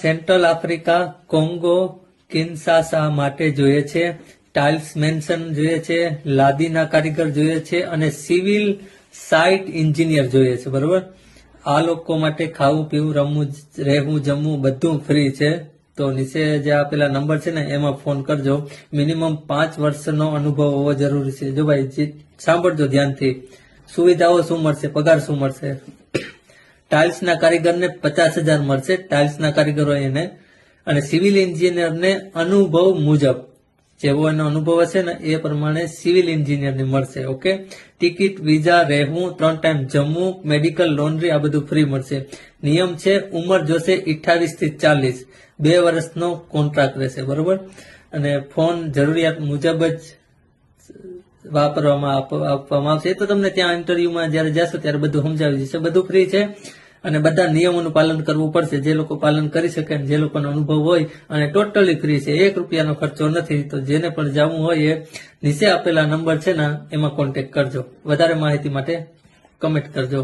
Central Africa, Congo, કિન્સાસા માટે જોઈએ છે, ટાઇલ્સ મેન્શન જોઈએ છે, લાદીના કારીગર જોઈએ છે અને સિવિલ સાઇટ એન્જિનિયર જોઈએ છે. બરોબર, આ લોકો માટે ખાવું પીવું રમવું રહેવું જમવું બધું ફ્રી છે. તો નીચે જે આપેલા નંબર છે ને એમાં ફોન કરજો. મિનિમમ 5 વર્ષનો અનુભવ હોવો જરૂરી છે. જો ભાઈ સાંભળજો ધ્યાનથી, સુવિધાઓ શું મળશે, પગાર શું મળશે. ટાઇલ્સના કારીગરને 50,000 મળશે, ટાઇલ્સના કારીગરો એને, અને સિવિલ એન્જિનિયરને અનુભવ મુજબ જેવો એનો અનુભવ હશે ને એ પ્રમાણે સિવિલ એન્જિનિયરને મળશે. ઓકે, ટિકિટ, વિઝા, રહેવું, 3 ટાઈમ જમવું, મેડિકલ, લોન્ડ્રી આ બધું ફ્રી મળશે. નિયમ છે ઉંમર જોશે 28 થી 40, 2 વર્ષનો કોન્ટ્રાક્ટ રહેશે. બરોબર, અને ફોન જરૂરિયાત મુજબ જ વાપરવામાં આપવામાં આવશે. એ તો તમને ત્યાં ઇન્ટરવ્યુમાં જયારે જશો ત્યારે બધું સમજાવી જશે. બધું ફ્રી છે અને બધા નિયમોનું પાલન કરવું પડશે. જે લોકો પાલન કરી શકે, જે લોકોનો અનુભવ હોય, અને ટોટલી ફ્રી છે, 1 રૂપિયાનો ખર્ચો નથી. તો જેને પણ જવું હોય એ નીચે આપેલા નંબર છે ને એમાં કોન્ટેક્ટ કરજો. વધારે માહિતી માટે કમેન્ટ કરજો.